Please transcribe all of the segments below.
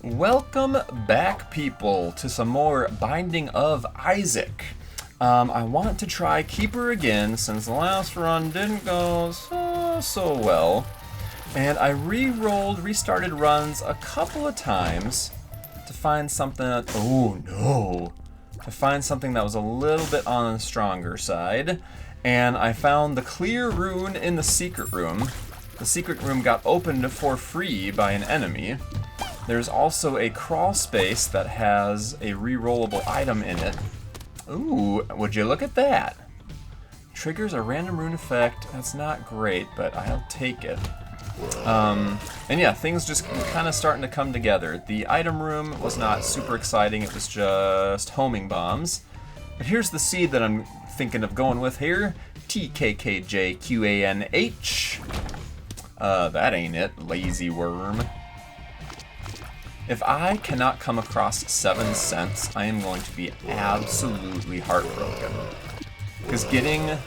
Welcome back, people, to some more Binding of Isaac. I want to try Keeper again since the last run didn't go so well. And I restarted runs a couple of times to find something that, to find something that was a little bit on the stronger side. And I found the clear rune in the secret room. The secret room got opened for free by an enemy. There's also a crawl space that has a rerollable item in it. Ooh, would you look at that? Triggers a random rune effect. That's not great, but I'll take it. And yeah, things just kind of starting to come together. The item room was not super exciting. It was just homing bombs. But here's the seed that I'm thinking of going with here. TKKJQANH. That ain't it. Lazy worm. If I cannot come across 7 cents, I am going to be absolutely heartbroken. Because getting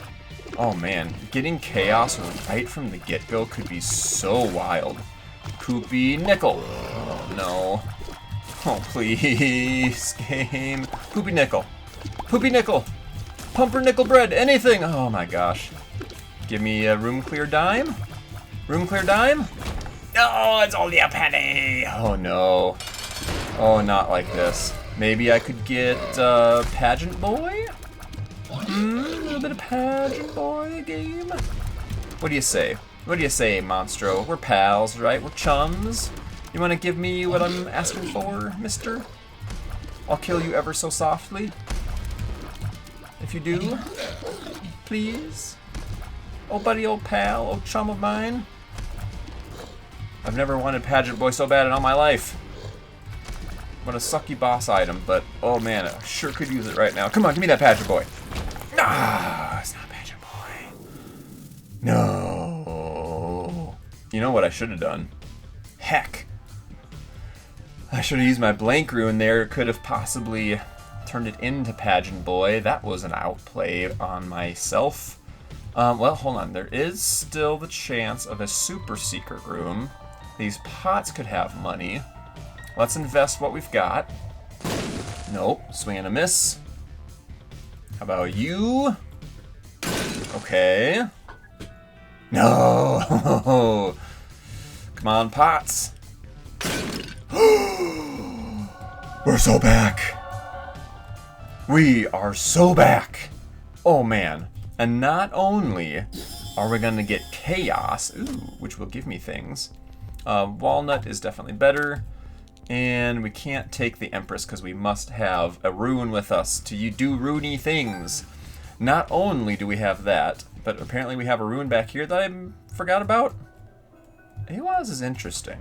chaos right from the get-go could be so wild. Poopy nickel. Oh no. Oh please, game. Poopy nickel. Poopy nickel. Pumpernickel bread. Anything. Oh my gosh. Give me a room clear dime. Room clear dime. No, it's only a penny! Oh no. Oh, not like this. Maybe I could get Pageant Boy? A little bit of Pageant Boy game? What do you say? What do you say, Monstro? We're pals, right? We're chums. You wanna give me what I'm asking for, mister? I'll kill you ever so softly. If you do. Please. Oh, buddy, old pal, old chum of mine. I've never wanted Pageant Boy so bad in all my life. What a sucky boss item, but oh man, I sure could use it right now. Come on, give me that Pageant Boy. Ah, it's not Pageant Boy. No. You know what I should have done? Heck. I should have used my blank rune there. It could have possibly turned it into Pageant Boy. That was an outplay on myself. Well, hold on. There is still the chance of a super secret room. These pots could have money. Let's invest what we've got. Nope, swing and a miss. How about you? Okay. No! Come on, pots. We're so back. We are so back. Oh man. And not only are we gonna get chaos, which will give me things. Walnut is definitely better. And we can't take the Empress because we must have a rune with us to do runey things. Not only do we have that, but apparently we have a rune back here that I forgot about. Awas is interesting.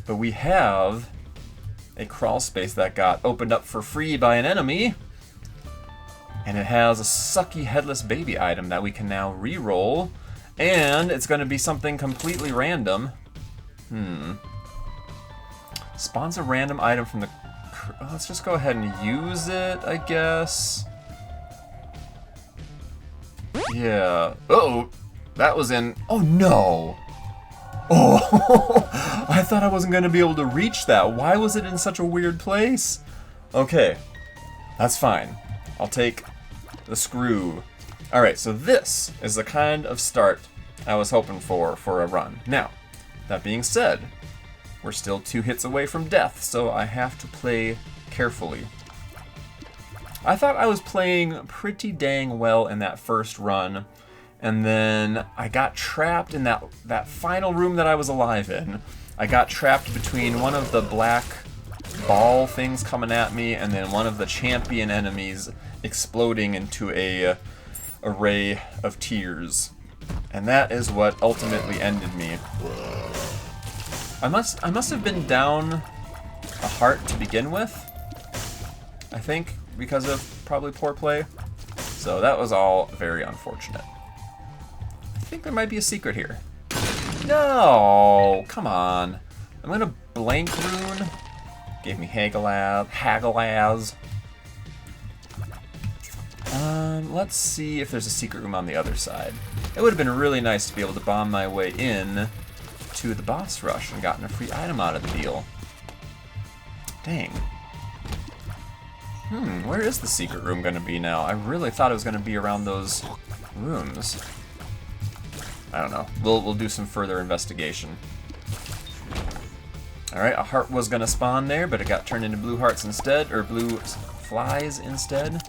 But we have a crawl space that got opened up for free by an enemy. And it has a sucky headless baby item that we can now re-roll. And it's going to be something completely random. Spawns a random item from the... Let's just go ahead and use it, I guess. Yeah. Uh-oh. That was in... Oh, no. Oh, I thought I wasn't going to be able to reach that. Why was it in such a weird place? Okay. That's fine. I'll take the screw. Alright, so this is the kind of start I was hoping for a run. Now, that being said, we're still 2 hits away from death, so I have to play carefully. I thought I was playing pretty dang well in that first run, and then I got trapped in that final room that I was alive in. I got trapped between one of the black ball things coming at me and then one of the champion enemies exploding into a array of tears. And that is what ultimately ended me. I must have been down a heart to begin with, I think, because of probably poor play. So that was all very unfortunate. I think there might be a secret here. No! Come on. I'm gonna blank rune. Gave me Hagalaz. Let's see if there's a secret room on the other side. It would have been really nice to be able to bomb my way in to the boss rush and gotten a free item out of the deal. Dang. Where is the secret room going to be now? I really thought it was going to be around those rooms. I don't know. We'll do some further investigation. Alright, a heart was going to spawn there, but it got turned into blue hearts instead, or blue flies instead.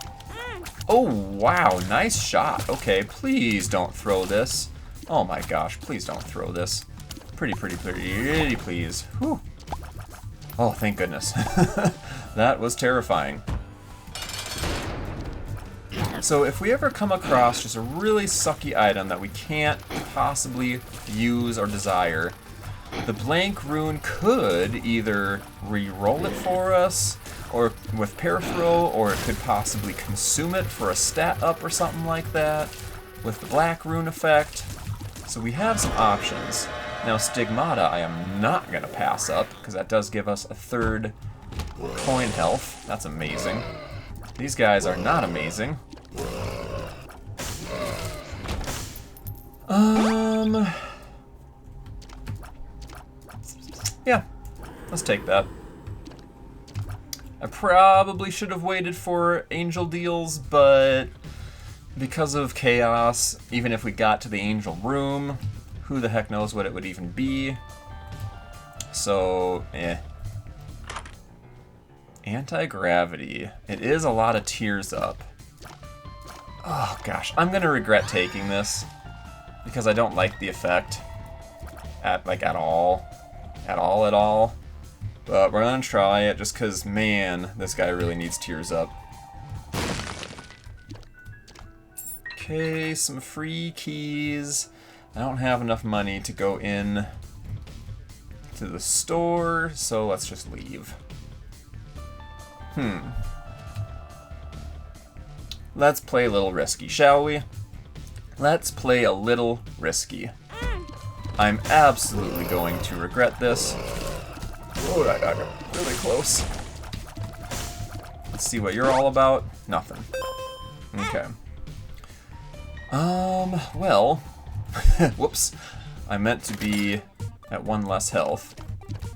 Oh, wow, nice shot. Okay, please don't throw this. Oh my gosh, please don't throw this. Pretty please. Whew. Oh, thank goodness. That was terrifying. So if we ever come across just a really sucky item that we can't possibly use or desire, the blank rune could either re-roll it for us, or with Parafro, or it could possibly consume it for a stat up or something like that, with the black rune effect. So we have some options. Now Stigmata I am not going to pass up, because that does give us a third coin health. That's amazing. These guys are not amazing. Yeah, let's take that. I probably should have waited for angel deals, but because of chaos, even if we got to the angel room, who the heck knows what it would even be. So, Anti-gravity. It is a lot of tears up. Oh gosh, I'm gonna regret taking this because I don't like the effect at all. But we're gonna try it just because, man, this guy really needs tears up. Okay, some free keys. I don't have enough money to go in to the store, so let's just leave. Let's play a little risky, shall we? Let's play a little risky. I'm absolutely going to regret this. Oh, I got really close. Let's see what you're all about. Nothing. Okay. Well, whoops. I meant to be at 1 less health,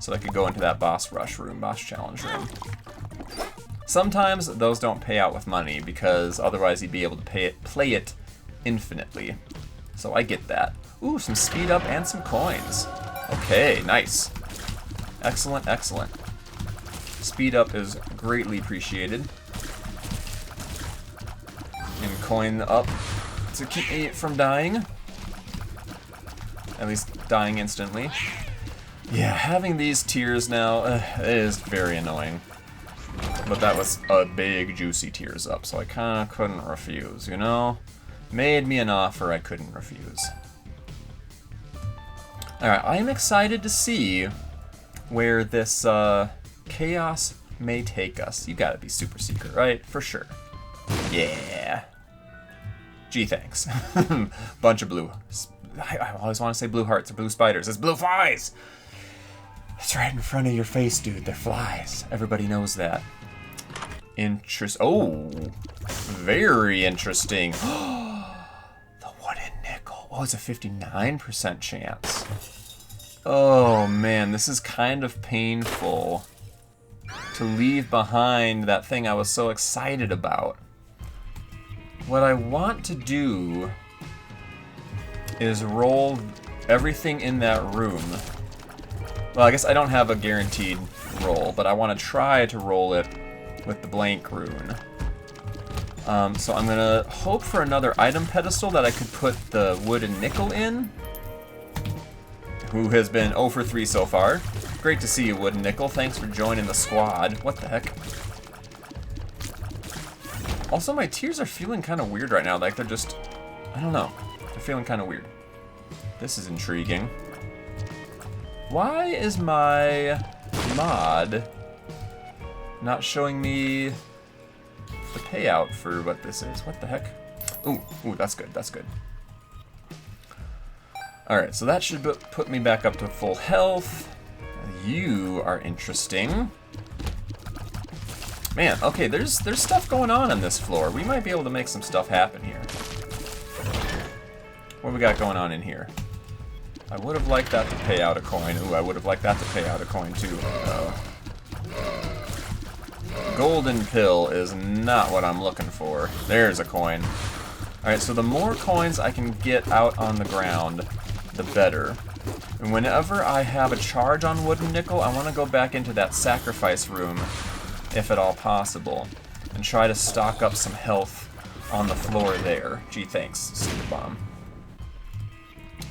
so I could go into that boss rush room, boss challenge room. Sometimes those don't pay out with money, because otherwise you'd be able to play it infinitely. So I get that. Ooh, some speed up and some coins. Okay, nice. Excellent, excellent. Speed up is greatly appreciated. And coin up to keep me from dying. At least dying instantly. Yeah, having these tears now is very annoying. But that was a big, juicy tears up, so I kind of couldn't refuse, you know? Made me an offer I couldn't refuse. Alright, I am excited to see where this chaos may take us. You gotta be super secret, right? For sure. Yeah. Gee, thanks. Bunch of blue. I always want to say blue hearts or blue spiders. It's blue flies! It's right in front of your face, dude. They're flies. Everybody knows that. Oh, very interesting. The wooden nickel. Oh, it's a 59% chance. Oh man, this is kind of painful to leave behind that thing I was so excited about. What I want to do is roll everything in that room. Well, I guess I don't have a guaranteed roll, but I want to try to roll it with the blank rune. So I'm gonna hope for another item pedestal that I could put the wooden nickel in, who has been 0 for 3 so far. Great to see you, wooden nickel. Thanks for joining the squad. What the heck? Also, my tears are feeling kind of weird right now. Like they're just, I don't know. They're feeling kind of weird. This is intriguing. Why is my mod not showing me the payout for what this is? What the heck? Ooh, that's good, that's good. Alright, so that should put me back up to full health. You are interesting. Man, okay, there's stuff going on this floor. We might be able to make some stuff happen here. What we got going on in here? I would have liked that to pay out a coin. Ooh, I would have liked that to pay out a coin too. Golden pill is not what I'm looking for. There's a coin. Alright, so the more coins I can get out on the ground, the better. And whenever I have a charge on wooden nickel, I want to go back into that sacrifice room, if at all possible, and try to stock up some health on the floor there. Gee, thanks, Super Bomb.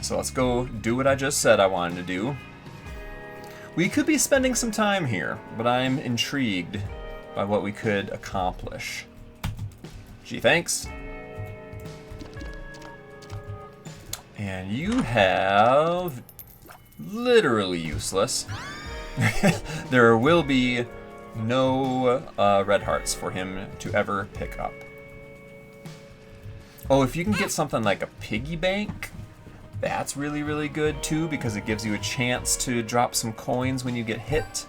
So let's go do what I just said I wanted to do. We could be spending some time here, but I'm intrigued by what we could accomplish. Gee, thanks. And you have literally useless. There will be no red hearts for him to ever pick up. Oh, if you can get something like a piggy bank, that's really, really good too, because it gives you a chance to drop some coins when you get hit.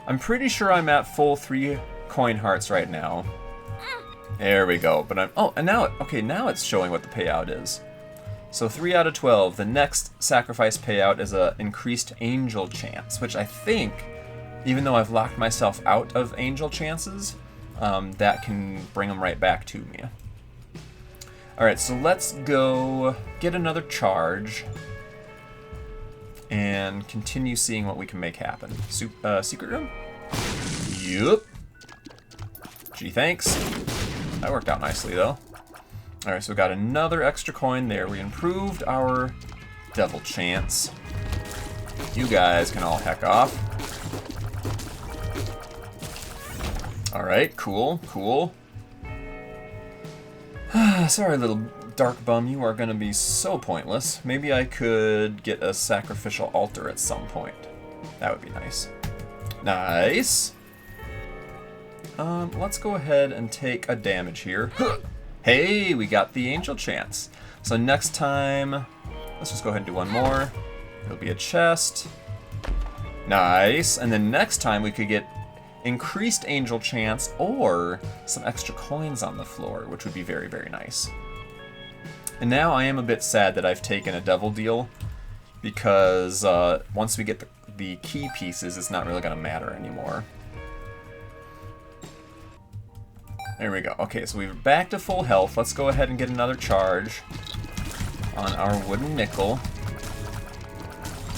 I'm pretty sure I'm at full 3 coin hearts right now. There we go. But and now, okay, now it's showing what the payout is. So 3 out of 12. The next sacrifice payout is a increased angel chance, which I think, even though I've locked myself out of angel chances, that can bring them right back to me. Alright, so let's go get another charge and continue seeing what we can make happen. Secret room? Yup. Gee, thanks. That worked out nicely, though. Alright, so we got another extra coin there. We improved our devil chance. You guys can all heck off. Alright, cool, cool. Sorry, little dark bum, you are gonna be so pointless. Maybe I could get a sacrificial altar at some point. That would be nice. Nice. Let's go ahead and take a damage here. Hey, we got the angel chance. So next time, let's just go ahead and do one more. It'll be a chest. Nice. And then next time we could get increased angel chance or some extra coins on the floor, which would be very, very nice. And now I am a bit sad that I've taken a devil deal, because once we get the key pieces, it's not really going to matter anymore. There we go. Okay, so we're back to full health. Let's go ahead and get another charge on our wooden nickel.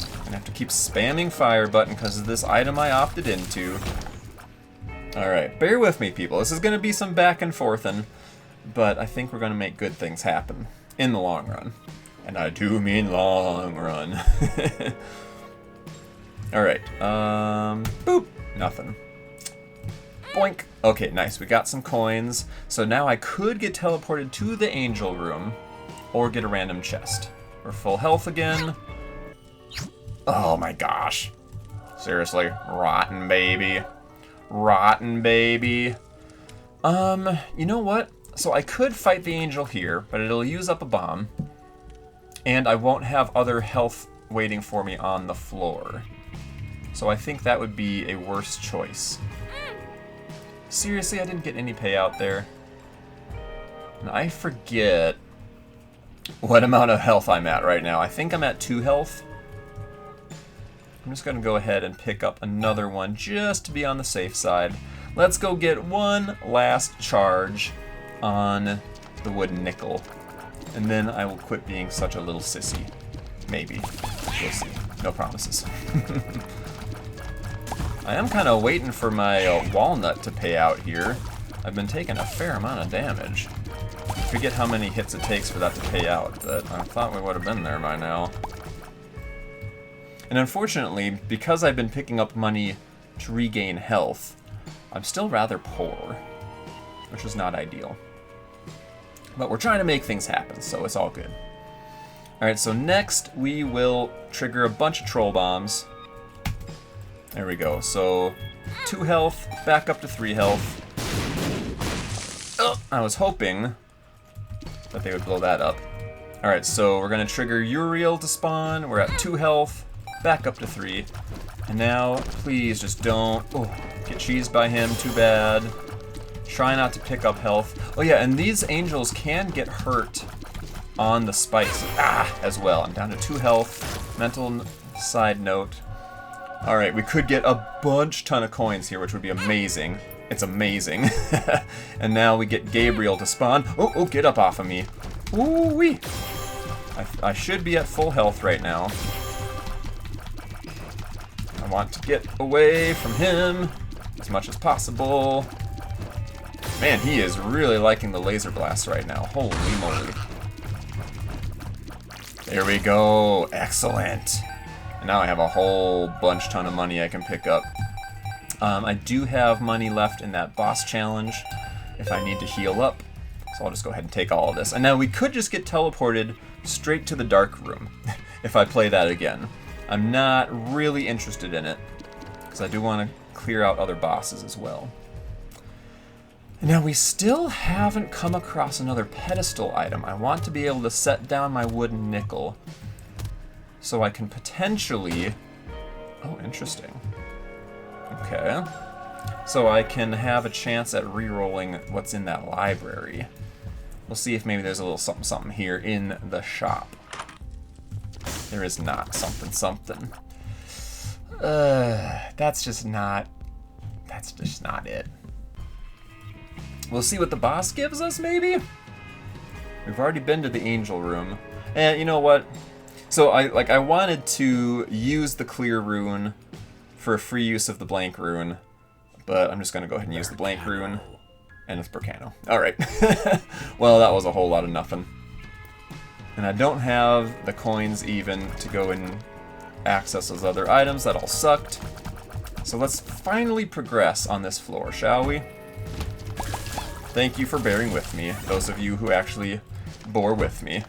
I'm gonna have to keep spamming fire button because of this item I opted into. Alright, bear with me, people. This is going to be some back and forthin', but I think we're going to make good things happen in the long run. And I do mean long run. Alright, boop, nothing. Boink. Okay, nice, we got some coins. So now I could get teleported to the angel room, or get a random chest. We're full health again. Oh my gosh. Seriously, rotten baby. Rotten baby. You know what? So I could fight the angel here, but it'll use up a bomb. And I won't have other health waiting for me on the floor. So I think that would be a worse choice. Seriously, I didn't get any payout there. And I forget what amount of health I'm at right now. I think I'm at 2 health. I'm just going to go ahead and pick up another one just to be on the safe side. Let's go get one last charge on the wooden nickel. And then I will quit being such a little sissy. Maybe. We'll see. No promises. I am kind of waiting for my walnut to pay out here. I've been taking a fair amount of damage. I forget how many hits it takes for that to pay out, but I thought we would have been there by now. And unfortunately, because I've been picking up money to regain health, I'm still rather poor, which is not ideal. But we're trying to make things happen, so it's all good. Alright, so next we will trigger a bunch of troll bombs. There we go. So 2 health, back up to 3 health. Oh, I was hoping that they would blow that up. Alright, so we're going to trigger Uriel to spawn. We're at 2 health, back up to 3. And now, please just don't get cheesed by him, too bad. Try not to pick up health. Oh yeah, and these angels can get hurt on the spikes as well. I'm down to 2 health. Mental side note. Alright, we could get a ton of coins here, which would be amazing. It's amazing. And now we get Gabriel to spawn. Oh, get up off of me. Ooh-wee. I should be at full health right now. I want to get away from him as much as possible. Man, he is really liking the laser blast right now. Holy moly. There we go. Excellent. And now I have a whole ton of money I can pick up. I do have money left in that boss challenge if I need to heal up. So I'll just go ahead and take all of this. And now we could just get teleported straight to the dark room if I play that again. I'm not really interested in it because I do want to clear out other bosses as well. And now we still haven't come across another pedestal item. I want to be able to set down my wooden nickel so I can potentially... Oh, interesting. Okay. So I can have a chance at re-rolling what's in that library. We'll see if maybe there's a little something here in the shop. There is not something. That's just not it. We'll see what the boss gives us, maybe? We've already been to the angel room. And you know what? So I wanted to use the clear rune for free use of the blank rune, but I'm just gonna go ahead and use the blank rune, and it's Burkano. Alright. Well, that was a whole lot of nothing. And I don't have the coins even to go and access those other items. That all sucked. So let's finally progress on this floor, shall we? Thank you for bearing with me, those of you who actually bore with me.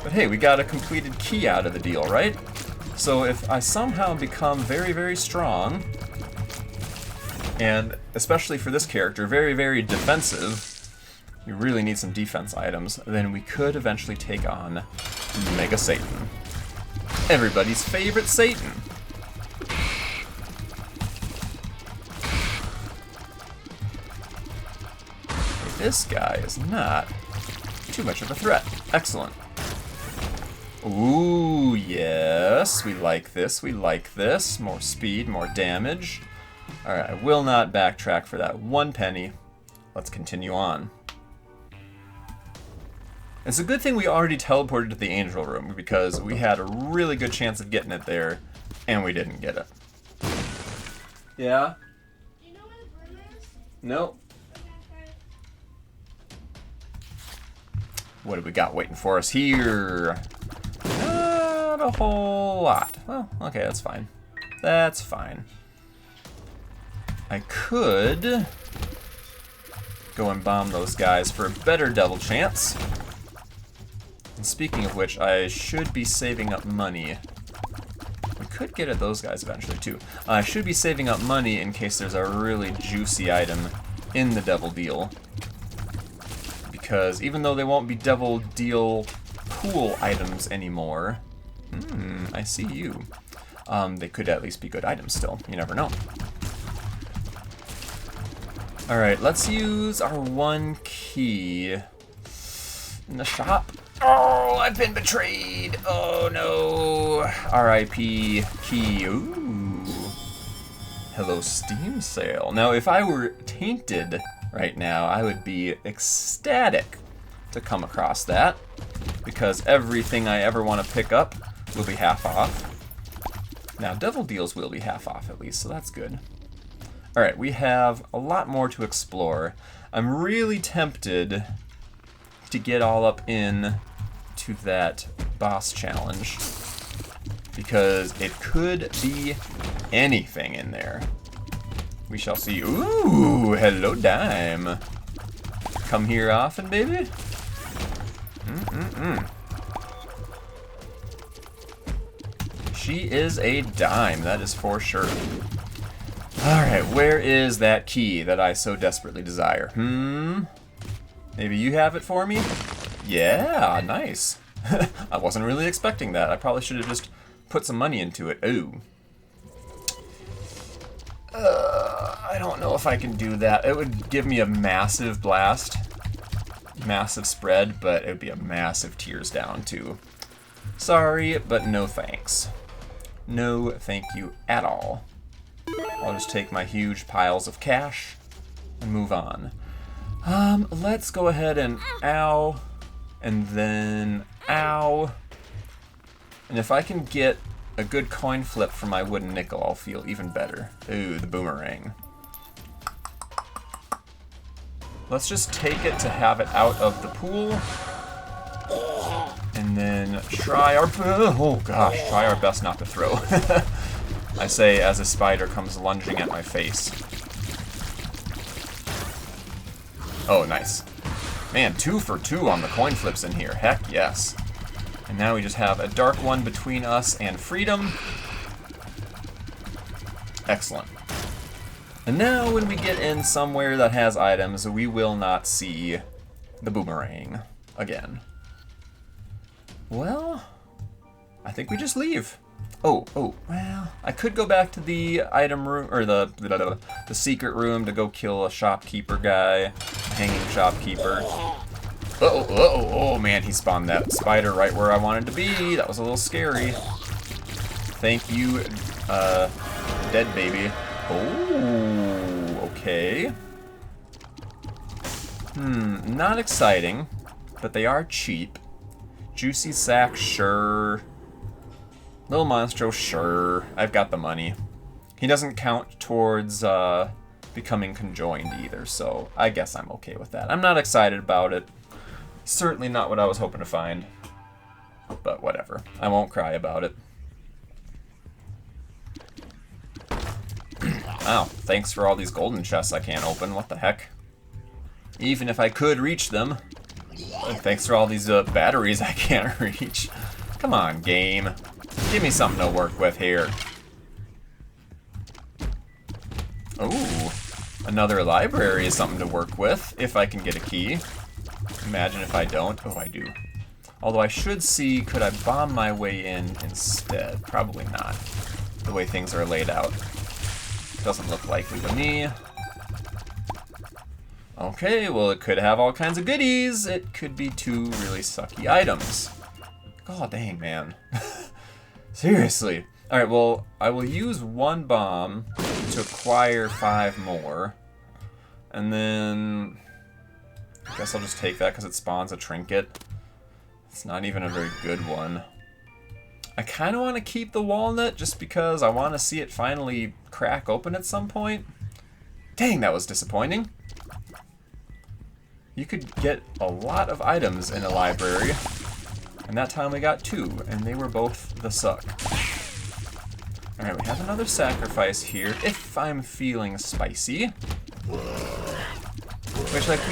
But hey, we got a completed key out of the deal, right? So if I somehow become very, very strong, and especially for this character, very, very defensive, you really need some defense items, then we could eventually take on Mega Satan. Everybody's favorite Satan. This guy is not too much of a threat. Excellent. Ooh, yes. We like this. We like this. More speed, more damage. Alright, I will not backtrack for that 1 penny. Let's continue on. It's a good thing we already teleported to the angel room because we had a really good chance of getting it there, and we didn't get it. Yeah? Do you know where the broom is? Nope. What do we got waiting for us here? Not a whole lot. Well, okay, that's fine. That's fine. I could go and bomb those guys for a better double chance. And speaking of which, I should be saving up money. We could get at those guys eventually, too. I should be saving up money in case there's a really juicy item in the Devil Deal. Because even though they won't be Devil Deal pool items anymore, I see you. They could at least be good items still. You never know. Alright, let's use our 1 key in the shop. Oh, I've been betrayed. Oh no. R.I.P. key. Ooh. Hello, Steam sale. Now, if I were tainted right now, I would be ecstatic to come across that, because everything I ever want to pick up will be half off. Now, Devil Deals will be half off at least, so that's good. Alright, we have a lot more to explore. I'm really tempted to get all up in to that boss challenge, because it could be anything in there. We shall see. Ooh, hello, Dime. Come here often, baby? She is a dime, that is for sure. Alright, where is that key that I so desperately desire? Maybe you have it for me? Yeah, nice. I wasn't really expecting that. I probably should have just put some money into it. Ooh. I don't know if I can do that. It would give me a massive blast. massive spread, but it would be a massive tears down too. Sorry, but no thanks. No thank you at all. I'll just take my huge piles of cash and move on. Let's go ahead and ow, and then ow. And if I can get a good coin flip from my wooden nickel, I'll feel even better. Ooh, the boomerang. Let's just take it to have it out of the pool. And then try our best not to throw. I say as a spider comes lunging at my face. Oh, nice. Man, 2 for 2 on the coin flips in here. Heck yes. And now we just have a dark one between us and freedom. Excellent. And now when we get in somewhere that has items, we will not see the boomerang again. Well, I think we just leave. Oh, well, I could go back to the item room, or the secret room to go kill a shopkeeper guy, hanging shopkeeper. Oh man, he spawned that spider right where I wanted to be. That was a little scary. Thank you, dead baby. Oh, okay. Not exciting, but they are cheap. Juicy sack, sure. Little Monstro, sure. I've got the money. He doesn't count towards becoming conjoined either, so I guess I'm okay with that. I'm not excited about it. Certainly not what I was hoping to find. But whatever. I won't cry about it. Wow, thanks for all these golden chests I can't open. What the heck? Even if I could reach them. Thanks for all these batteries I can't reach. Come on, game. Give me something to work with here. Ooh, another library is something to work with, if I can get a key. Imagine if I don't. Oh, I do. Although I should see, could I bomb my way in instead? Probably not, the way things are laid out. Doesn't look likely to me. Okay, well, it could have all kinds of goodies. It could be 2 really sucky items. God dang, man. Seriously. Alright, well, I will use 1 bomb to acquire 5 more. And then I guess I'll just take that because it spawns a trinket. It's not even a very good one. I kind of want to keep the walnut just because I want to see it finally crack open at some point. Dang, that was disappointing. You could get a lot of items in a library, and that time we got 2, and they were both the suck. Alright, we have another sacrifice here, if I'm feeling spicy. Which, like,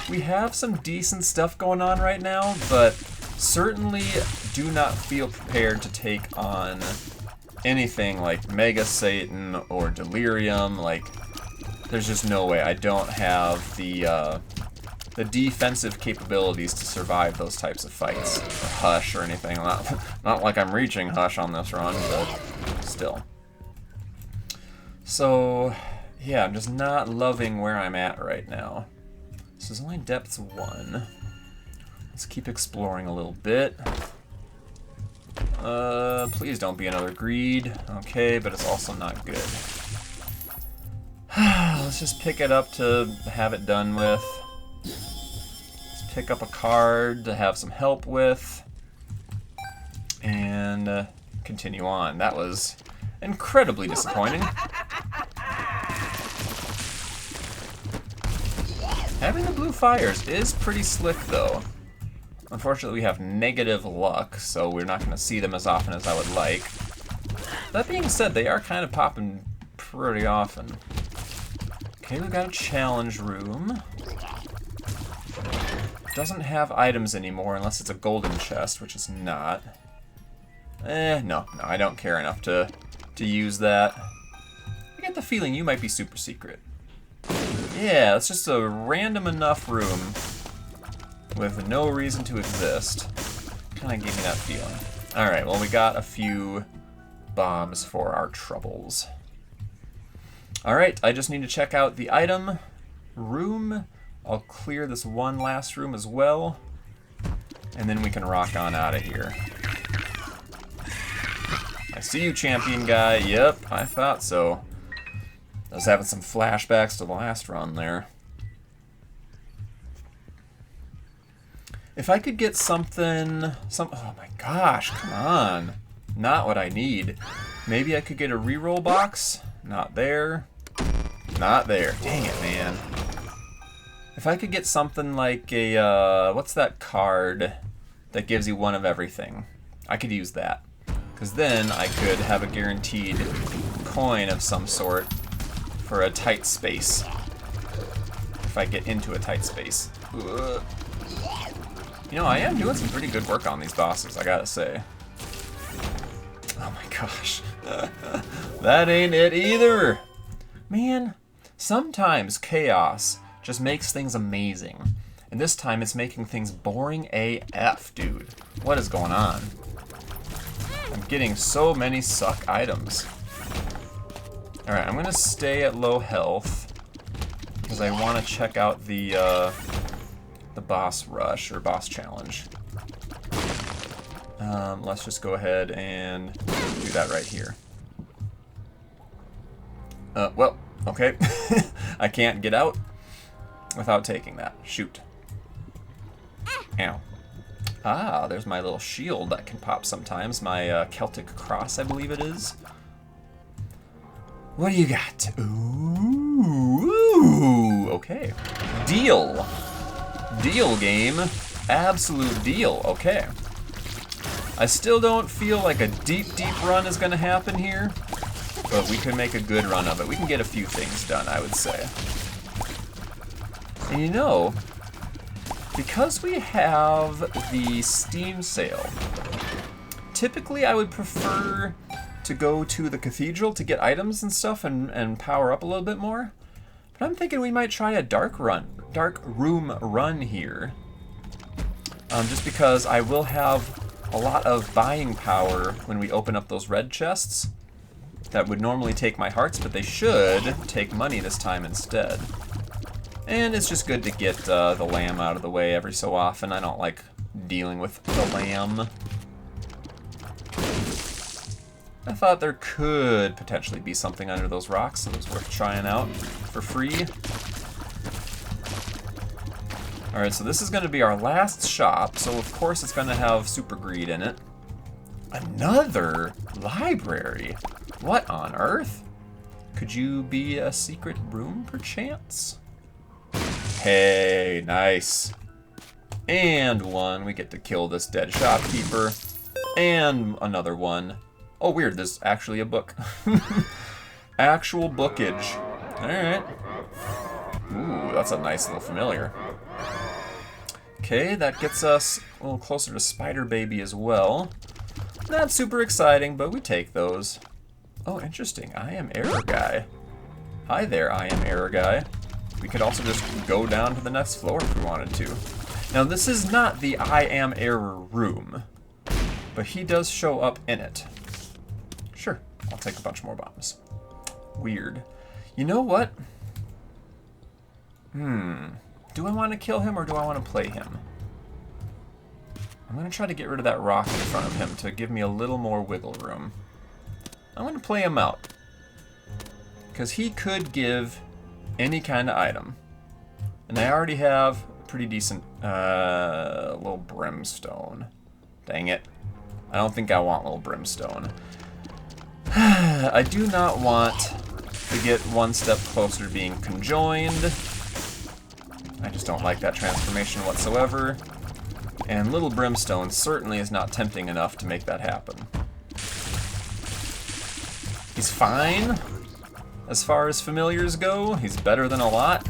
we have some decent stuff going on right now, but certainly do not feel prepared to take on anything like Mega Satan or Delirium. Like, there's just no way. I don't have the defensive capabilities to survive those types of fights. Or Hush or anything. Not like I'm reaching Hush on this run, but still. So, yeah, I'm just not loving where I'm at right now. This is only depths 1. Let's keep exploring a little bit. Please don't be another greed. Okay, but it's also not good. Let's just pick it up to have it done with. Let's pick up a card to have some help with. And continue on. That was incredibly disappointing. Having the blue fires is pretty slick, though. Unfortunately, we have negative luck, so we're not going to see them as often as I would like. That being said, they are kind of popping pretty often. Okay, we've got a challenge room. Doesn't have items anymore unless it's a golden chest, which it's not. No, I don't care enough to use that. I get the feeling you might be super secret. Yeah, it's just a random enough room with no reason to exist. Kind of gave me that feeling. Alright, well, we got a few bombs for our troubles. Alright, I just need to check out the item room I'll clear this one last room as well, and then we can rock on out of here. I see you, champion guy. Yep, I thought so. I was having some flashbacks to the last run there. If I could get something... oh my gosh, come on. Not what I need. Maybe I could get a reroll box? Not there. Not there. Dang it, man. If I could get something like a... what's that card that gives you one of everything? I could use that. Because then I could have a guaranteed coin of some sort for a tight space. If I get into a tight space. Ugh. You know, I am doing some pretty good work on these bosses, I gotta say. Oh my gosh. That ain't it either! Man, sometimes chaos just makes things amazing. And this time it's making things boring AF, dude. What is going on? I'm getting so many suck items. Alright, I'm gonna stay at low health because I want to check out the boss rush or boss challenge. Let's just go ahead and do that right here. Well, okay. I can't get out without taking that. Shoot. Ow. Ah, there's my little shield that can pop sometimes. My Celtic cross, I believe it is. What do you got? Ooh, okay. Deal. Deal game. Absolute deal. Okay. I still don't feel like a deep run is going to happen here, but we can make a good run of it. We can get a few things done, I would say. And you know, because we have the Steam sale, typically I would prefer to go to the cathedral to get items and stuff and power up a little bit more. But I'm thinking we might try a dark room run here. Just because I will have a lot of buying power when we open up those red chests that would normally take my hearts, but they should take money this time instead. And it's just good to get the lamb out of the way every so often. I don't like dealing with the lamb. I thought there could potentially be something under those rocks that was worth trying out for free. Alright, so this is going to be our last shop, so of course it's going to have Super Greed in it. Another library? What on earth? Could you be a secret room, perchance? Hey, nice. And one, we get to kill this dead shopkeeper. And another one. Oh, weird, there's actually a book. Actual bookage. Alright. Ooh, that's a nice little familiar. Okay, that gets us a little closer to Spider Baby as well. Not super exciting, but we take those. Oh, interesting. I am Error Guy. Hi there, I am Error Guy. We could also just go down to the next floor if we wanted to. Now, this is not the I am Error room, but he does show up in it. Sure, I'll take a bunch more bombs. Weird. You know what? Do I want to kill him or do I want to play him? I'm going to try to get rid of that rock in front of him to give me a little more wiggle room. I'm going to play him out. Because he could give any kind of item. And I already have a pretty decent little brimstone. Dang it. I don't think I want little brimstone. I do not want to get one step closer to being conjoined. I just don't like that transformation whatsoever. And little brimstone certainly is not tempting enough to make that happen. He's fine as far as familiars go. He's better than a lot,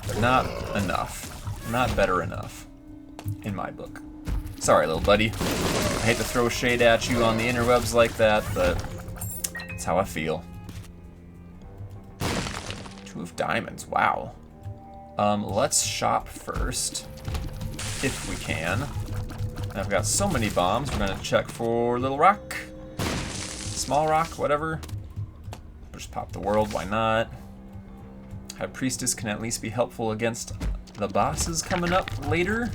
but not enough. Not better enough, in my book. Sorry, little buddy. I hate to throw shade at you on the interwebs like that, but that's how I feel. 2 of diamonds, wow. Let's shop first, if we can. I've got so many bombs, we're gonna check for little rock, small rock, whatever. Just pop the world, why not? High Priestess can at least be helpful against The boss is coming up later.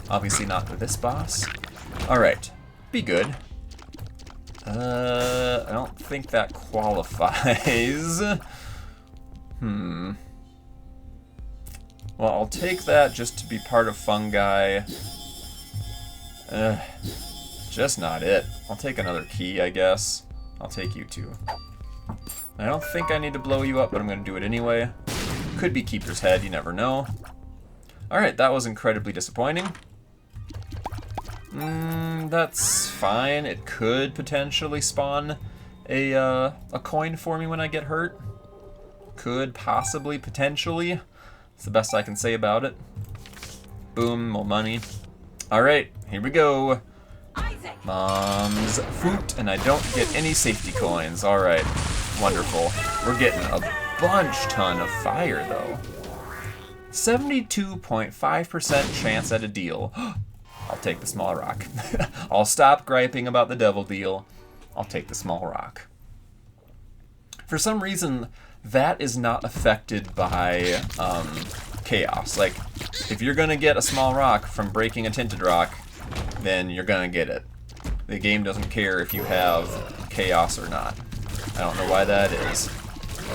Obviously not this boss. Alright, be good. I don't think that qualifies. Well, I'll take that just to be part of fungi. Just not it. I'll take another key, I guess. I'll take you too. I don't think I need to blow you up, but I'm going to do it anyway. Could be Keeper's Head, you never know. Alright, that was incredibly disappointing. That's fine. It could potentially spawn a coin for me when I get hurt. Could possibly, potentially. That's the best I can say about it. Boom, more money. Alright, here we go. Mom's foot, and I don't get any safety coins. Alright, wonderful. We're getting a ton of fire, though. 72.5% chance at a deal. I'll take the small rock. I'll stop griping about the devil deal. I'll take the small rock. For some reason, that is not affected by chaos. Like, if you're gonna get a small rock from breaking a tinted rock, then you're gonna get it. The game doesn't care if you have chaos or not. I don't know why that is.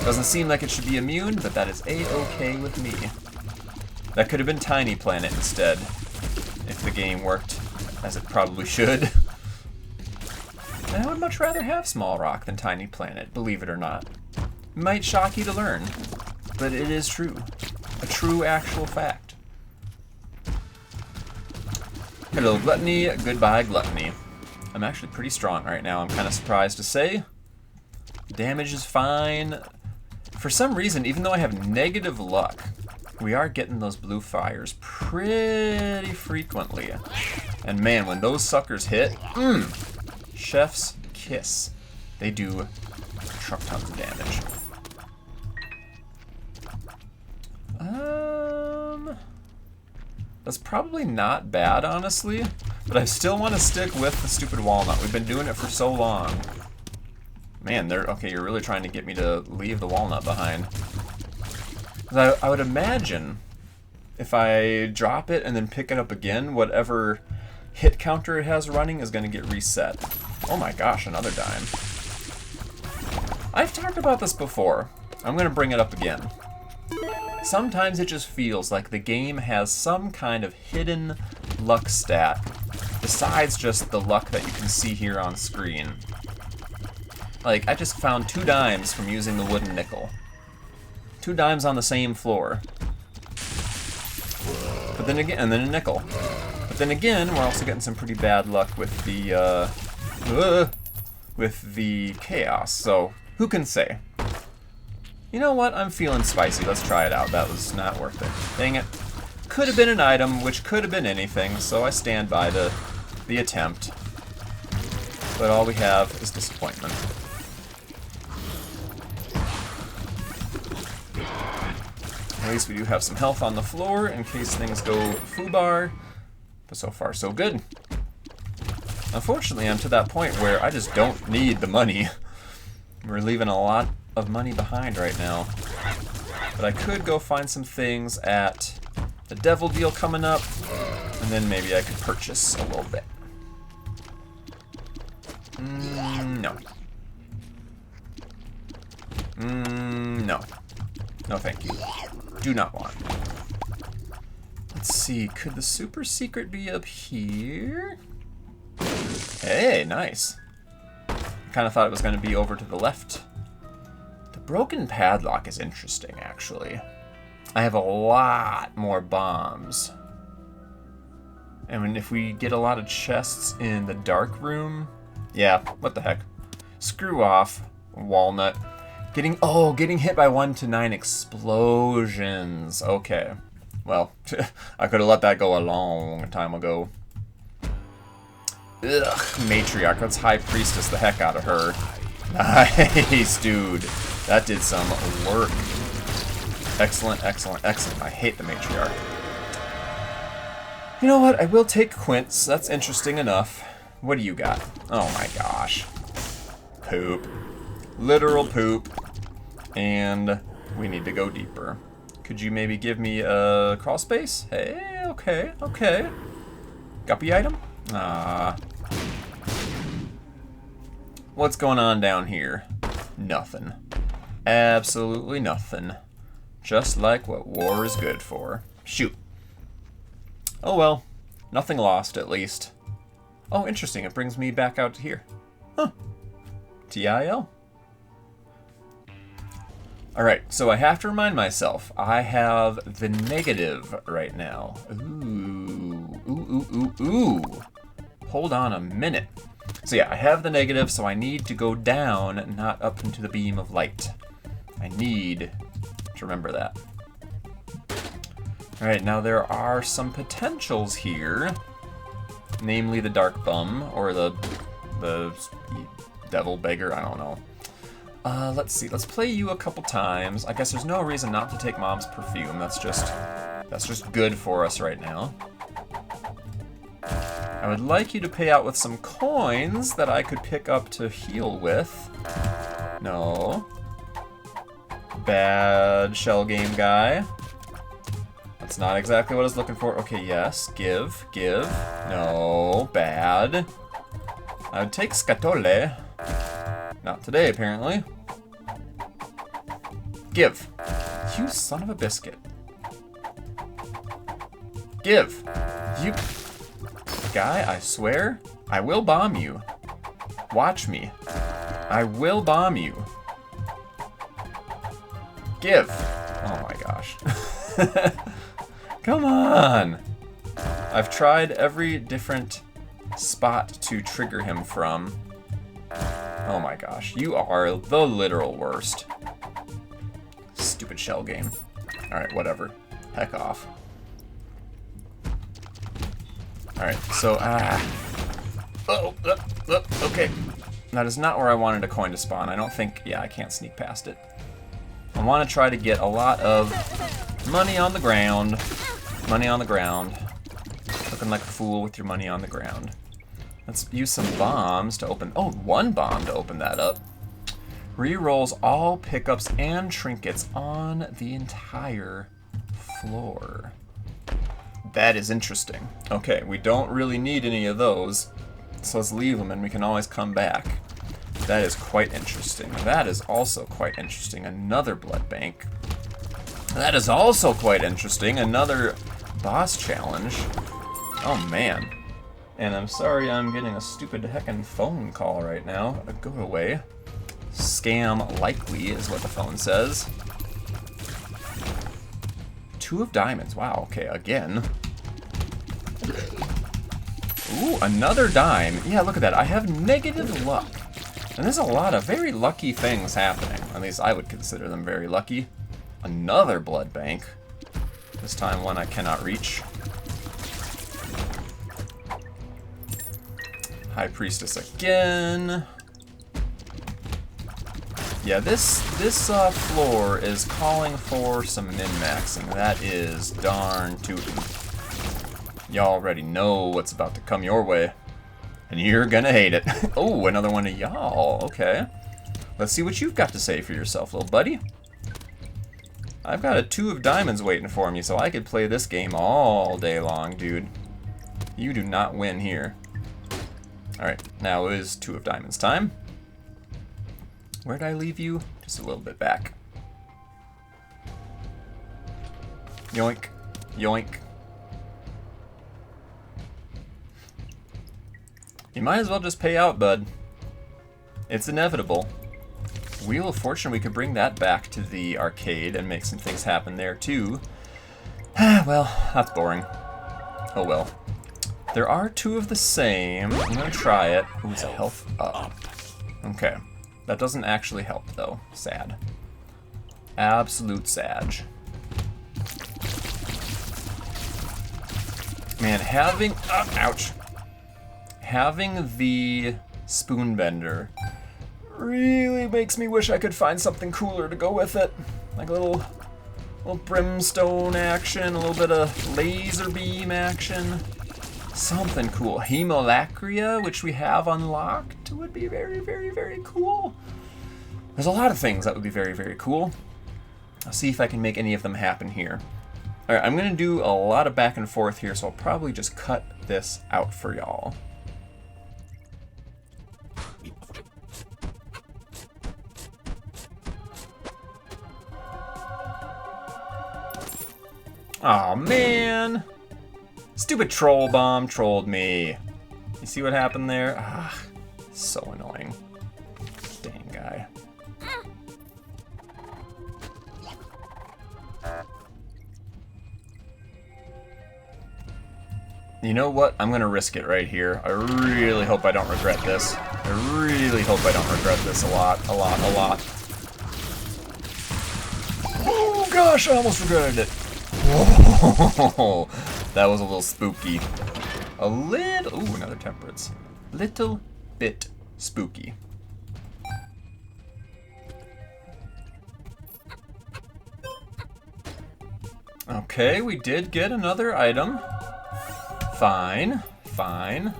Doesn't seem like it should be immune, but that is a-okay with me. That could have been Tiny Planet instead, if the game worked as it probably should. I would much rather have Small Rock than Tiny Planet, believe it or not. It might shock you to learn, but it is true. A true actual fact. Hello, Gluttony. Goodbye, Gluttony. I'm actually pretty strong right now, I'm kind of surprised to say. Damage is fine. For some reason, even though I have negative luck, we are getting those blue fires pretty frequently. And man, when those suckers hit, chef's kiss. They do truck tons of damage. That's probably not bad, honestly, but I still want to stick with the stupid walnut. We've been doing it for so long. Man, okay, you're really trying to get me to leave the walnut behind. I would imagine if I drop it and then pick it up again, whatever hit counter it has running is going to get reset. Oh my gosh, another dime. I've talked about this before. I'm going to bring it up again. Sometimes it just feels like the game has some kind of hidden luck stat besides just the luck that you can see here on screen. Like, I just found 2 dimes from using the wooden nickel. 2 dimes on the same floor. But then again, and then a nickel. But then again, we're also getting some pretty bad luck with the chaos, so who can say? You know what? I'm feeling spicy. Let's try it out. That was not worth it. Dang it. Could have been an item, which could have been anything, so I stand by the attempt. But all we have is disappointment. At least we do have some health on the floor in case things go foobar. But so far, so good. Unfortunately, I'm to that point where I just don't need the money. We're leaving a lot of money behind right now. But I could go find some things at the devil deal coming up, and then maybe I could purchase a little bit. No. No. No, thank you. Do not want. Let's see, could the super secret be up here? Hey, nice. I kind of thought it was going to be over to the left. The broken padlock is interesting, actually. I have a lot more bombs. And if we get a lot of chests in the dark room, yeah, what the heck. Screw off, walnut. Getting hit by 1 to 9 explosions. Okay. Well, I could have let that go a long time ago. Ugh, matriarch. Let's high priestess the heck out of her. Nice, dude. That did some work. Excellent, excellent, excellent. I hate the matriarch. You know what? I will take Quince. That's interesting enough. What do you got? Oh my gosh. Poop. Literal poop. And we need to go deeper. Could you maybe give me a crawl space? Hey, okay, okay. Guppy item? Ah. What's going on down here? Nothing. Absolutely nothing. Just like what war is good for. Shoot. Oh well. Nothing lost, at least. Oh, interesting. It brings me back out to here. Huh. TIL. Alright, so I have to remind myself, I have the negative right now. Ooh. Ooh, ooh, ooh, ooh. Hold on a minute. So yeah, I have the negative, so I need to go down, not up into the beam of light. I need to remember that. Alright, now there are some potentials here. Namely the Dark Bum, or the Devil Beggar, I don't know. Let's see, let's play you a couple times. I guess there's no reason not to take Mom's perfume. That's just good for us right now. I would like you to pay out with some coins that I could pick up to heal with. No. Bad shell game guy. That's not exactly what I was looking for. Okay, yes. Give. No. Bad. I would take Scatole. Not today, apparently. Give. You son of a biscuit. Give. You... Guy, I swear, I will bomb you. Watch me. I will bomb you. Give. Oh my gosh. Come on. I've tried every different spot to trigger him from. Oh my gosh, you are the literal worst. Stupid shell game. Alright, whatever. Heck off. Alright, so, okay. That is not where I wanted a coin to spawn. I don't think, yeah, I can't sneak past it. I want to try to get a lot of money on the ground. Money on the ground. Looking like a fool with your money on the ground. Let's use some bombs to open, oh, one bomb to open that up. Rerolls all pickups and trinkets on the entire floor. That is interesting. Okay, we don't really need any of those, so let's leave them and we can always come back. That is quite interesting. That is also quite interesting. Another blood bank. That is also quite interesting. Another boss challenge. Oh man. And I'm sorry I'm getting a stupid heckin' phone call right now. Go away. Scam likely is what the phone says. 2 of diamonds. Wow, okay, again. Ooh, another dime. Yeah, look at that. I have negative luck. And there's a lot of very lucky things happening. At least I would consider them very lucky. Another blood bank. This time one I cannot reach. High Priestess again. Yeah, this floor is calling for some min-maxing. That is darn tootin'. Y'all already know what's about to come your way. And you're gonna hate it. Oh, another one of y'all. Okay. Let's see what you've got to say for yourself, little buddy. I've got a 2 of diamonds waiting for me, so I could play this game all day long, dude. You do not win here. Alright, now it is 2 of diamonds time. Where'd I leave you? Just a little bit back. Yoink. Yoink. You might as well just pay out, bud. It's inevitable. Wheel of Fortune, we could bring that back to the arcade and make some things happen there, too. Well, that's boring. Oh well. There are 2 of the same. I'm gonna try it. Ooh, it's a health up. Okay. That doesn't actually help, though. Sad. Absolute sag. Man, having... ouch. Having the spoon bender really makes me wish I could find something cooler to go with it. Like a little brimstone action, a little bit of laser beam action. Something cool. Hemolacria, which we have unlocked, would be very, very, very cool. There's a lot of things that would be very, very cool. I'll see if I can make any of them happen here. Alright, I'm going to do a lot of back and forth here, so I'll probably just cut this out for y'all. Aw, man! Stupid troll bomb trolled me. You see what happened there? Ah, so annoying. Dang guy. You know what? I'm gonna risk it right here. I really hope I don't regret this. I really hope I don't regret this a lot. Oh gosh, I almost regretted it. Whoa, that was a little spooky. A little, ooh, another temperance. Little bit spooky. Okay, we did get another item. Fine, fine.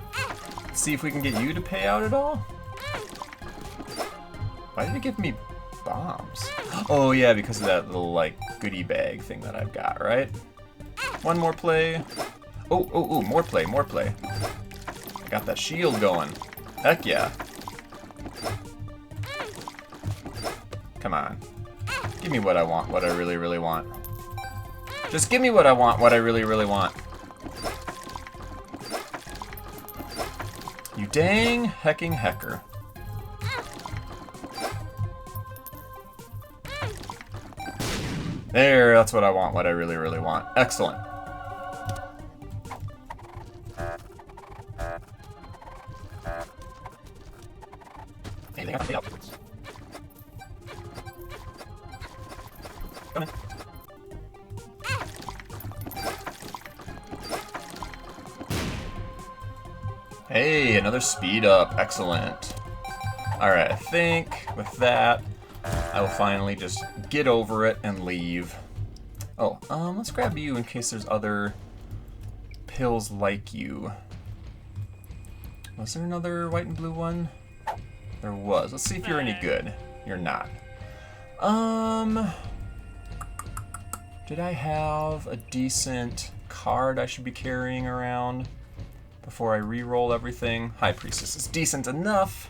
Let's see if we can get you to pay out at all. Why did it give me bombs? Oh yeah, because of that little, like, goodie bag thing that I've got, right? One more play. Oh, more play. I got that shield going. Heck yeah. Come on. Give me what I want, what I really, really want. Just give me what I want, what I really, really want. You dang hecking hecker. There, that's what I want, what I really, really want. Excellent. Come in. Hey, another speed up. Excellent. Alright, I think with that, I will finally just get over it and leave. Oh, let's grab you in case there's other pills like you. Was there another white and blue one? There was. Let's see if you're any good. You're not. Did I have a decent card I should be carrying around before I re-roll everything? High Priestess is decent enough.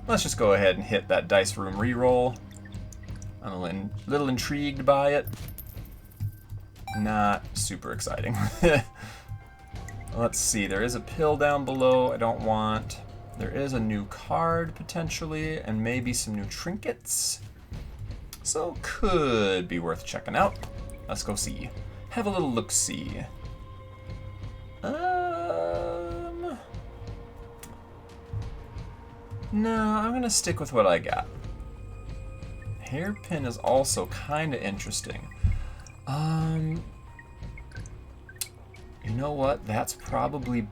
Let's just go ahead and hit that dice room re-roll. I'm a little intrigued by it. Not super exciting. Let's see, there is a pill down below I don't want. There is a new card potentially, and maybe some new trinkets. So could be worth checking out. Let's go see. Have a little look-see. No, I'm gonna stick with what I got. Hairpin is also kind of interesting. You know what? That's probably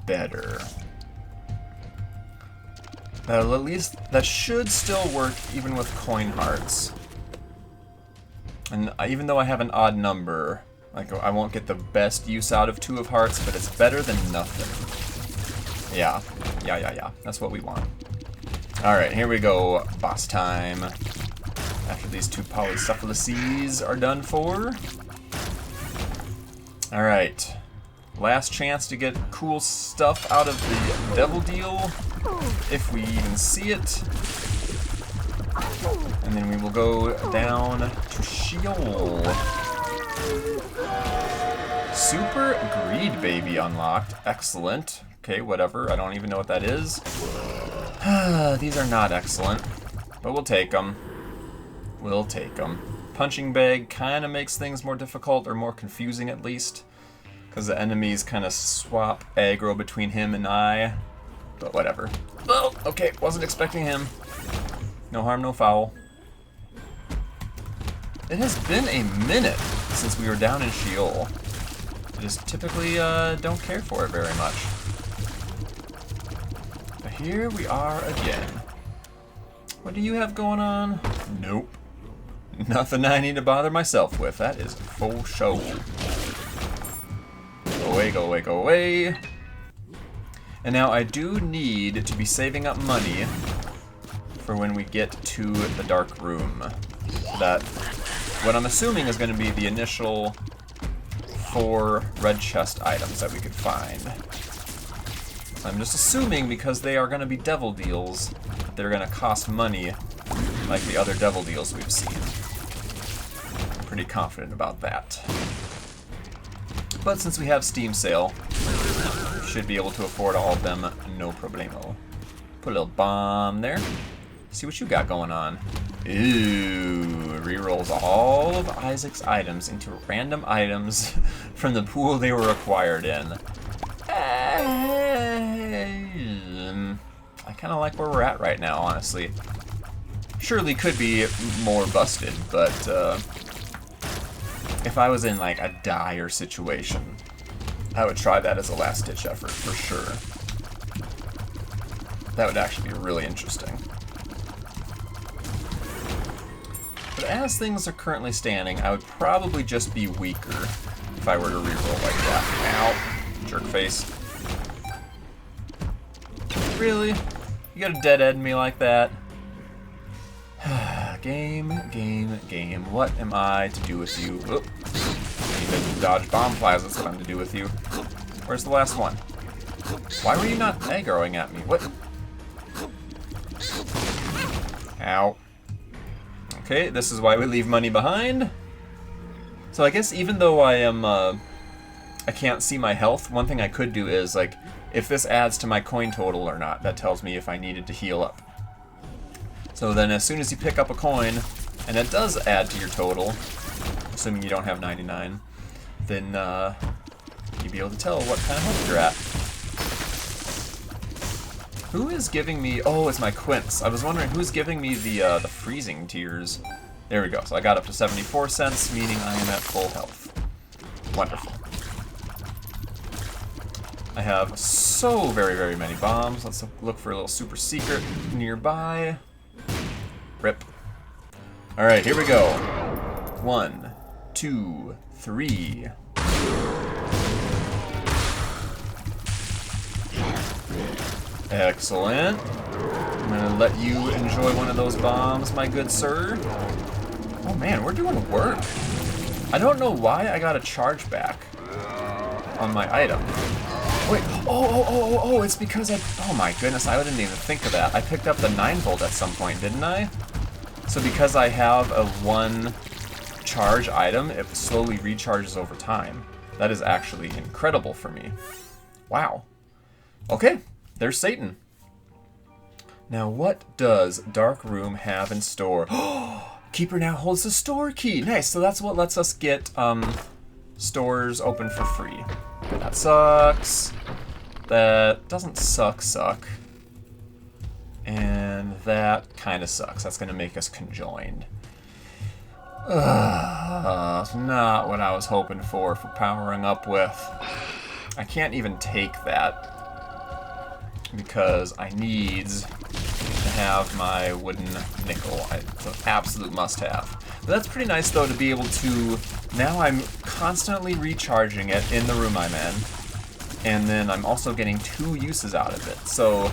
better. That'll at least, that should still work even with coin hearts. And even though I have an odd number, like I won't get the best use out of 2 of hearts, but it's better than nothing. Yeah. That's what we want. Alright, here we go. Boss time. After these 2 polycephalaces are done for. Alright. Last chance to get cool stuff out of the devil deal. If we even see it. And then we will go down to Sheol. Super Greed Baby unlocked. Excellent. Okay, whatever. I don't even know what that is. These are not excellent, but we'll take them. We'll take them. Punching Bag kind of makes things more difficult, or more confusing at least, because the enemies kind of swap aggro between him and I. But whatever. Oh, okay, wasn't expecting him. No harm, no foul. It has been a minute since we were down in Sheol. I just typically don't care for it very much. But here we are again. What do you have going on? Nope. Nothing I need to bother myself with. That is full show. Go away, go away, go away. And now I do need to be saving up money for when we get to the dark room. So that, what I'm assuming is going to be the initial 4 red chest items that we could find. So I'm just assuming because they are going to be devil deals, that they're going to cost money like the other devil deals we've seen. I'm pretty confident about that. But since we have Steam sale, we should be able to afford all of them, no problemo. Put a little bomb there. See what you got going on. Ooh, rerolls all of Isaac's items into random items from the pool they were acquired in. I kind of like where we're at right now, honestly. Surely could be more busted, but if I was in like a dire situation, I would try that as a last-ditch effort for sure. That would actually be really interesting. But as things are currently standing, I would probably just be weaker if I were to reroll like that. Ow. Jerk face. Really? You gotta dead-end me like that? Game. What am I to do with you? Oop. I need to dodge bomb flies, that's what I'm to do with you. Where's the last one? Why were you not aggroing at me? What? Ow. Okay, this is why we leave money behind. So I guess even though I am, I can't see my health, one thing I could do is, like, if this adds to my coin total or not, that tells me if I needed to heal up. So then as soon as you pick up a coin, and it does add to your total, assuming you don't have 99, then you'll be able to tell what kind of health you're at. Who is giving me... Oh, it's my quints. I was wondering who's giving me the freezing tears. There we go. So I got up to 74 cents, meaning I am at full health. Wonderful. I have so very many bombs. Let's look for a little super secret nearby. Rip. Alright, here we go. 1, 2, 3. Excellent. I'm gonna let you enjoy one of those bombs, my good sir. Oh man, we're doing work. I don't know why I got a charge back on my item. Wait, oh, it's because oh my goodness, I didn't even think of that. I picked up the 9-volt at some point, didn't I? So because I have a 1 charge item, it slowly recharges over time. That is actually incredible for me. Wow. Okay, there's Satan. Now what does Dark Room have in store? Keeper now holds the store key. Nice, so that's what lets us get stores open for free. That sucks. That doesn't suck. And that kind of sucks. That's going to make us conjoined. That's not what I was hoping for powering up with. I can't even take that because I needs to have my wooden nickel. It's an absolute must-have. But that's pretty nice, though, to be able to... Now I'm constantly recharging it in the room I'm in, and then I'm also getting 2 uses out of it. So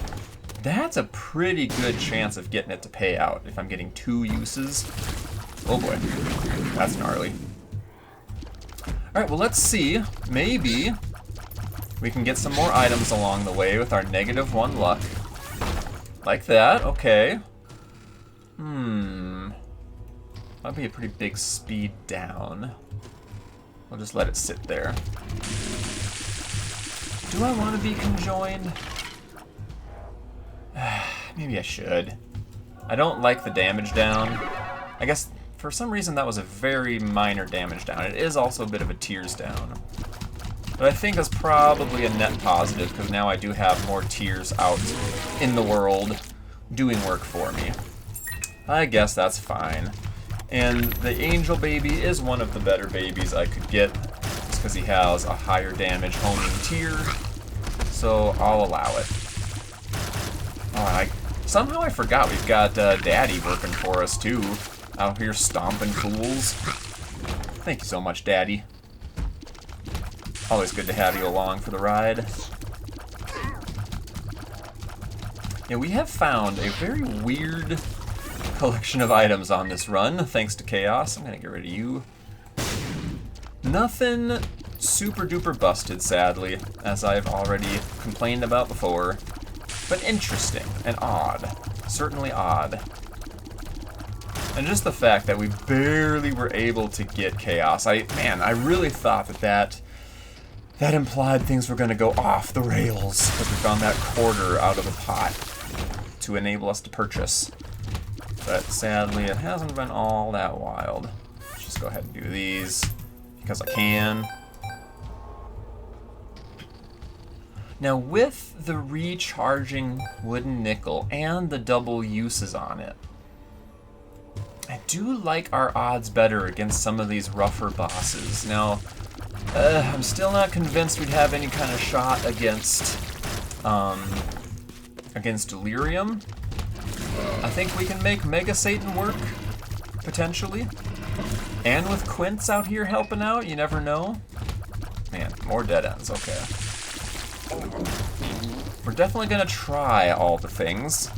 that's a pretty good chance of getting it to pay out if I'm getting 2 uses. Oh boy, that's gnarly. Alright, well let's see. Maybe we can get some more items along the way with our -1 luck. Like that, okay. That'd be a pretty big speed down. I'll just let it sit there. Do I want to be conjoined? Maybe I should. I don't like the damage down. I guess for some reason that was a very minor damage down. It is also a bit of a tears down. But I think it's probably a net positive because now I do have more tears out in the world doing work for me. I guess that's fine. And the angel baby is one of the better babies I could get just because he has a higher damage homing tier. So I'll allow it. Alright. Somehow I forgot we've got Daddy working for us too. Out here stomping fools. Thank you so much, Daddy. Always good to have you along for the ride. Yeah, we have found a very weird collection of items on this run, thanks to Chaos. I'm gonna get rid of you. Nothing super duper busted, sadly, as I've already complained about before. But interesting and odd. Certainly odd. And just the fact that we barely were able to get Chaos. Man, I really thought that implied things were going to go off the rails because we found that quarter out of a pot to enable us to purchase. But sadly, it hasn't been all that wild. Let's just go ahead and do these because I can. Now, with the recharging wooden nickel and the double uses on it, I do like our odds better against some of these rougher bosses. Now, I'm still not convinced we'd have any kind of shot against Delirium. I think we can make Mega Satan work, potentially. And with Quince out here helping out, you never know. Man, more dead ends, okay. We're definitely gonna try all the things.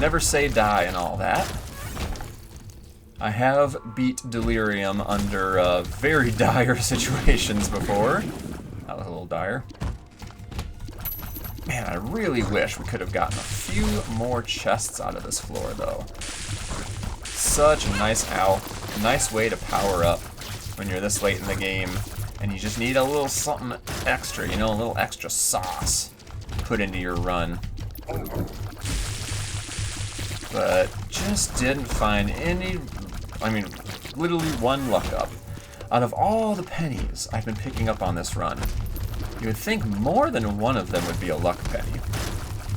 Never say die and all that. I have beat Delirium under very dire situations before. That was a little dire. Man, I really wish we could have gotten a few more chests out of this floor, though. Such a nice way to power up when you're this late in the game, and you just need a little something extra, you know, a little extra sauce put into your run. But just didn't find any, I mean, literally one luck up. Out of all the pennies I've been picking up on this run, you would think more than one of them would be a luck penny.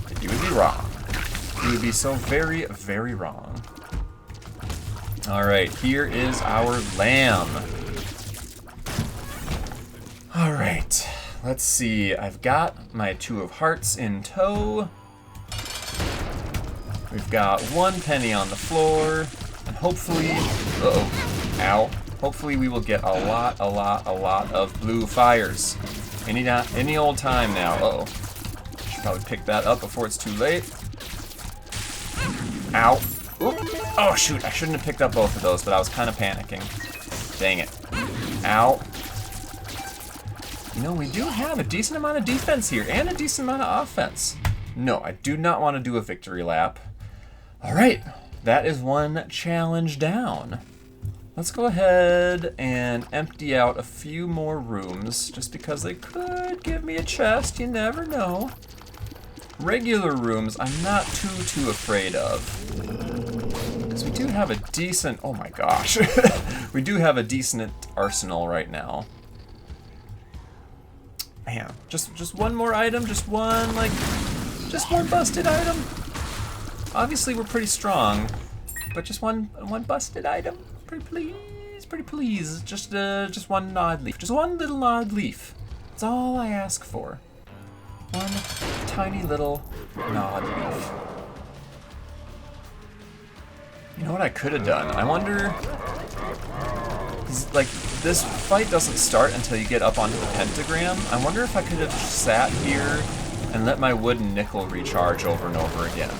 But you would be wrong. You would be so very, very wrong. Alright, here is our lamb. Alright, let's see. I've got my 2 of hearts in tow. We've got 1 penny on the floor. And hopefully, ow. Hopefully we will get a lot of blue fires. Any old time now. Should probably pick that up before it's too late. Ow. Oop. Oh shoot, I shouldn't have picked up both of those, but I was kind of panicking. Dang it. Ow. You know, we do have a decent amount of defense here, and a decent amount of offense. No, I do not want to do a victory lap. Alright, that is 1 challenge down. Let's go ahead and empty out a few more rooms, just because they could give me a chest, you never know. Regular rooms, I'm not too afraid of. Because we do have a decent, oh my gosh. We do have a decent arsenal right now. Man, just one more item, just one busted item. Obviously we're pretty strong, but just one busted item. Pretty please. Just one odd leaf. Just one little odd leaf. That's all I ask for. One tiny little odd leaf. You know what I could have done? I wonder, like, this fight doesn't start until you get up onto the pentagram. I wonder if I could have sat here and let my wooden nickel recharge over and over again,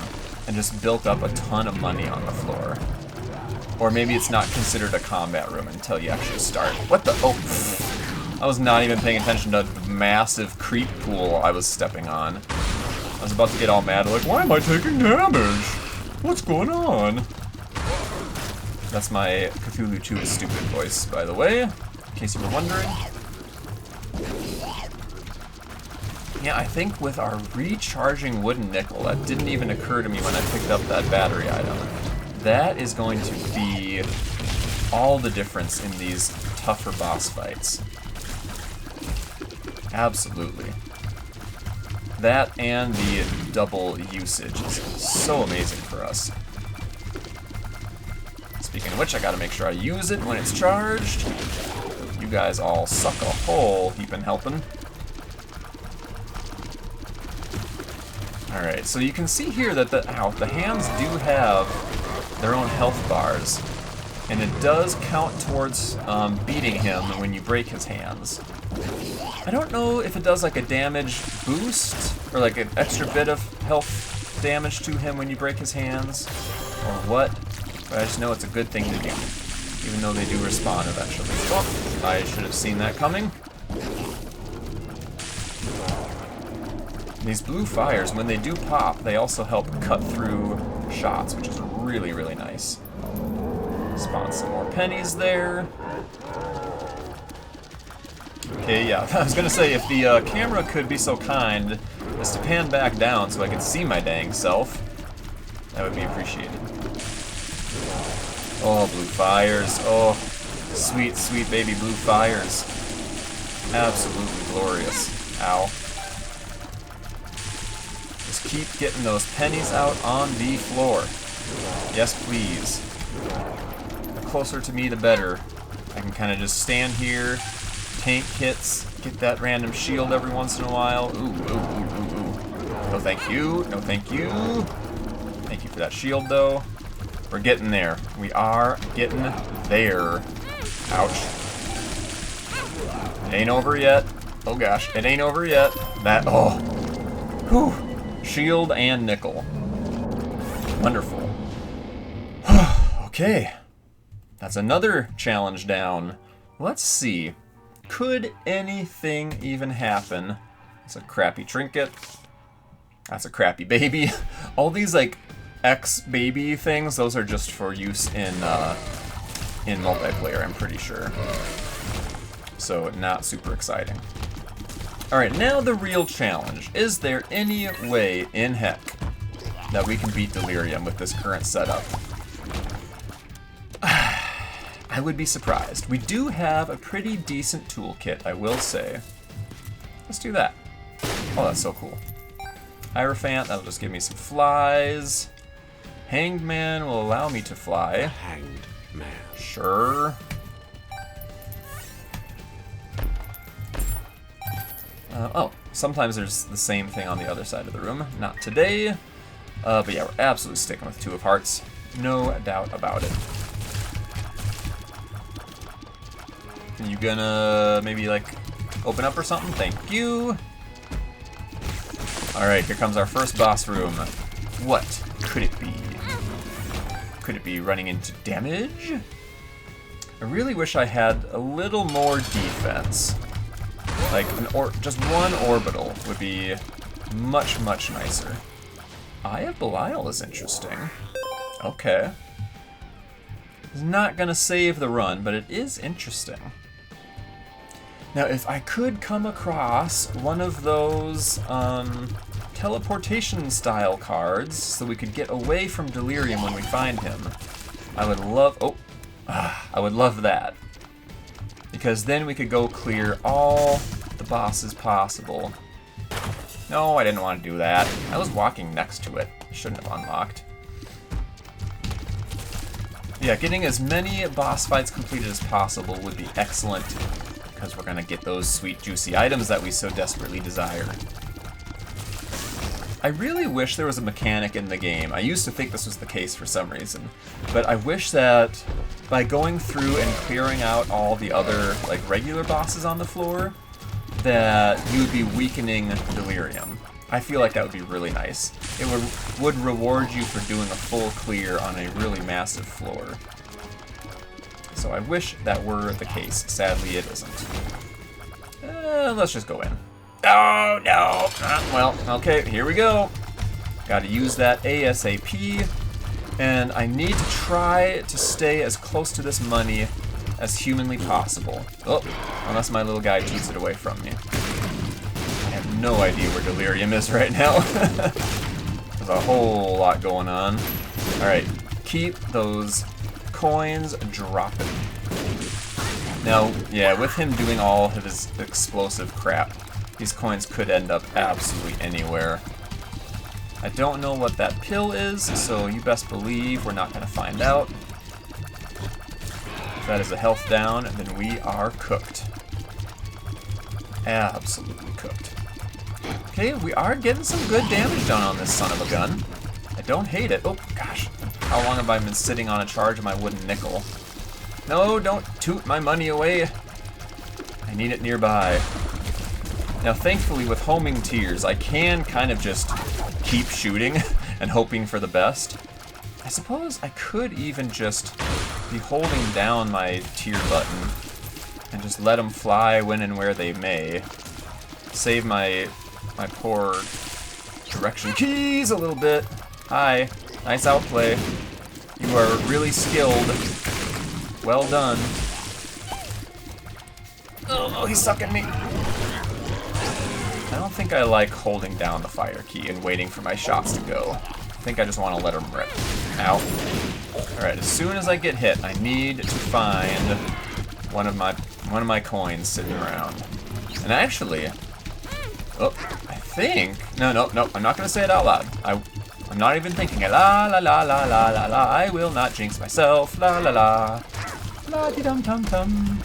and just built up a ton of money on the floor. Or maybe it's not considered a combat room until you actually start. What the? Oh, I was not even paying attention to the massive creep pool I was stepping on. I was about to get all mad, like, why am I taking damage? What's going on? That's my CthulhuToo stupid voice, by the way, in case you were wondering. Yeah, I think with our recharging wooden nickel, that didn't even occur to me when I picked up that battery item. That is going to be all the difference in these tougher boss fights. Absolutely. That and the double usage is so amazing for us. Speaking of which, I gotta make sure I use it when it's charged. You guys all suck a whole heap in helping. Alright, so you can see here that the hands do have their own health bars, and it does count towards beating him when you break his hands. I don't know if it does like a damage boost, or like an extra bit of health damage to him when you break his hands, or what, but I just know it's a good thing to do, even though they do respawn eventually. Oh, I should have seen that coming. These blue fires, when they do pop, they also help cut through shots, which is really, really nice. Spawn some more pennies there. Okay, yeah, I was gonna say, if the camera could be so kind as to pan back down so I could see my dang self, that would be appreciated. Oh, blue fires. Oh, sweet, sweet baby blue fires. Absolutely glorious. Ow. Just keep getting those pennies out on the floor. Yes, please. The closer to me, the better. I can kind of just stand here, tank hits, get that random shield every once in a while. Ooh, ooh, ooh, ooh, ooh. No thank you, no thank you. Thank you for that shield, though. We're getting there. We are getting there. Ouch. It ain't over yet. Oh gosh, it ain't over yet. That, oh. Whew. Shield and nickel. Wonderful. Okay. That's another challenge down. Let's see. Could anything even happen? That's a crappy trinket. That's a crappy baby. All these, like, X-baby things, those are just for use in multiplayer, I'm pretty sure. So, not super exciting. Alright, now the real challenge. Is there any way in heck that we can beat Delirium with this current setup? I would be surprised. We do have a pretty decent toolkit, I will say. Let's do that. Oh, that's so cool. Hierophant, that'll just give me some flies. Hanged Man will allow me to fly. Hanged Man. Sure. Oh, sometimes there's the same thing on the other side of the room. Not today. But yeah, we're absolutely sticking with Two of Hearts. No doubt about it. You gonna maybe like open up or something? Thank you. Alright, here comes our first boss room. What could it be? Could it be running into damage? I really wish I had a little more defense. Like, just one orbital would be much, much nicer. Eye of Belial is interesting. Okay. It's not gonna save the run, but it is interesting. Now, if I could come across one of those teleportation-style cards so we could get away from Delirium when we find him, I would love... Oh, I would love that. Because then we could go clear all the bosses possible. No, I didn't want to do that. I was walking next to it. I shouldn't have unlocked. Yeah, getting as many boss fights completed as possible would be excellent, because we're gonna get those sweet, juicy items that we so desperately desire. I really wish there was a mechanic in the game. I used to think this was the case for some reason, but I wish that by going through and clearing out all the other, like, regular bosses on the floor, that you would be weakening Delirium. I feel like that would be really nice. It would reward you for doing a full clear on a really massive floor. So I wish that were the case. Sadly, it isn't. Let's just go in. Oh, no! Well, okay, here we go. Gotta use that ASAP. And I need to try to stay as close to this money as humanly possible. Oh, unless my little guy cheats it away from me. I have no idea where Delirium is right now. There's a whole lot going on. Alright, keep those coins dropping. Now, yeah, with him doing all of his explosive crap, these coins could end up absolutely anywhere. I don't know what that pill is, so you best believe we're not going to find out. If that is a health down, then we are cooked. Absolutely cooked. Okay, we are getting some good damage done on this son of a gun. I don't hate it. Oh, gosh. How long have I been sitting on a charge of my wooden nickel? No, don't toot my money away. I need it nearby. Now, thankfully, with homing tears, I can kind of just keep shooting and hoping for the best. I suppose I could even just be holding down my tier button and just let them fly when and where they may. Save my poor direction keys a little bit. Hi, nice outplay. You are really skilled. Well done. Oh, he's sucking me. I don't think I like holding down the fire key and waiting for my shots to go. I think I just want to let them rip. Ow. Alright, as soon as I get hit, I need to find one of my coins sitting around. And actually, oh, I think no, I'm not gonna say it out loud. I'm not even thinking it. La la la la la la la. I will not jinx myself. La la la. La di dum tum tum.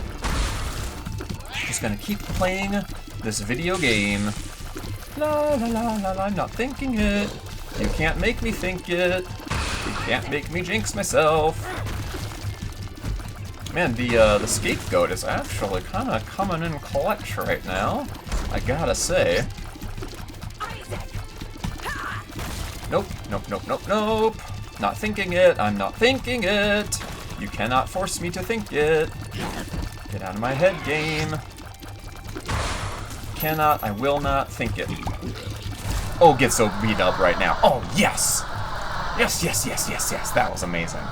Just gonna keep playing this video game. La la la la la. I'm not thinking it. You can't make me think it. You can't make me jinx myself. Man, the scapegoat is actually kind of coming in clutch right now. I gotta say. Nope, nope, nope, nope, nope. Not thinking it. I'm not thinking it. You cannot force me to think it. Get out of my head, game. Cannot, I will not think it. Oh, get so beat up right now. Oh, yes! Yes, yes, yes, yes, yes. That was amazing.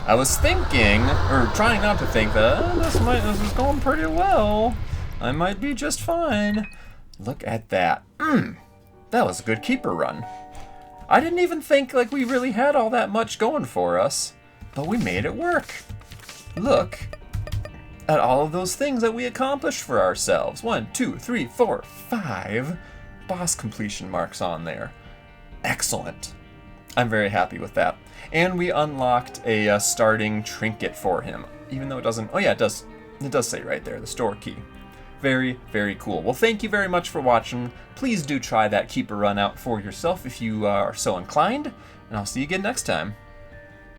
I was thinking, or trying not to think that, this is going pretty well. I might be just fine. Look at that. That was a good keeper run. I didn't even think like we really had all that much going for us, but we made it work. Look at all of those things that we accomplished for ourselves. 1, 2, 3, 4, 5 boss completion marks on there. Excellent. I'm very happy with that. And we unlocked a starting trinket for him, even though it doesn't. Oh yeah, it does. It does say right there, the store key. Very, very cool. Well, thank you very much for watching. Please do try that keeper run out for yourself if you are so inclined, and I'll see you again next time.